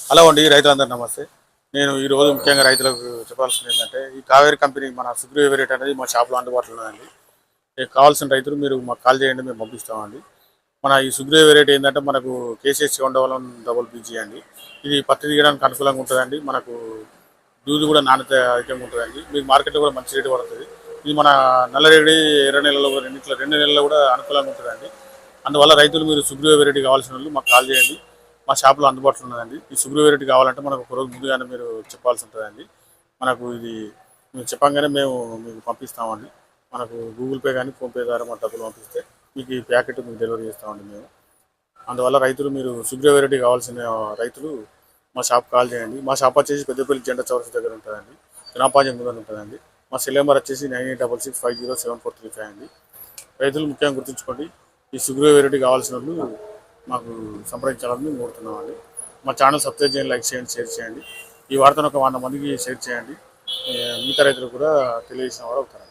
Hello అండి, రైతులందరూ నమస్తే. నేను ఈరోజు ముఖ్యంగా రైతులకు చెప్పాల్సింది ఏంటంటే, ఈ కావేరీ కంపెనీ మన సుగ్రీవ వెరైటీ అనేది మా షాప్లో అందుబాటులో ఉందండి. మీకు కావాల్సిన రైతులు మీరు మాకు కాల్ చేయండి, మేము పంపిస్తామండి. మన ఈ సుగ్రీవ వెరైటీ ఏంటంటే మనకు కేసీఎస్ 111BG అండి. ఇది పత్తి తీయడానికి అనుకూలంగా ఉంటుందండి. మనకు దూది కూడా నాణ్యత అధికంగా ఉంటుందండి. మీకు మార్కెట్లో కూడా మంచి రేటు పడుతుంది. ఇది మన నల్లరేగడి ఎర్ర నెలలో రెండు నెలల్లో కూడా అనుకూలంగా ఉంటుందండి. అందువల్ల రైతులు మీరు సుగ్రీవ వెరైటీ కావాల్సిన వాళ్ళు మాకు కాల్ చేయండి. మా షాప్లో అందుబాటులో ఉన్నదండి. ఈ సుగ్రీవ వెరైటీ కావాలంటే మనకు ఒక రోజు ముందుగానే మీరు చెప్పాల్సి ఉంటుందండి. మనకు ఇది మీరు చెప్పంగానే మేము మీకు పంపిస్తామండి. మనకు గూగుల్ పే కానీ ఫోన్పే ద్వారా మా డబ్బులు పంపిస్తే మీకు ఈ ప్యాకెట్ మీకు డెలివరీ చేస్తామండి మేము. అందువల్ల రైతులు మీరు సుగ్రీవ వెరైటీ కావాల్సిన రైతులు మా షాప్ కాల్ చేయండి. మా షాప్ వచ్చేసి పెద్దపల్లి జెండా చౌరస్ దగ్గర ఉంటుందండి. గ్రామపాంజం ముందర ఉంటుందండి. మా సెల్ నెంబర్ వచ్చేసి 9866507435 అండి. రైతులు ముఖ్యంగా గుర్తుంచుకోండి, ఈ సుగ్రీవ వెరైటీ కావాల్సిన వాళ్ళు మాకు సంప్రదించాలని కోరుతున్నామండి. మా ఛానల్ సబ్స్క్రైబ్ చేయండి, లైక్ చేయండి, షేర్ చేయండి. ఈ వార్తను ఒక 100 మందికి షేర్ చేయండి. మిగతా రైతులు కూడా తెలియజేసిన వారు అవుతారు.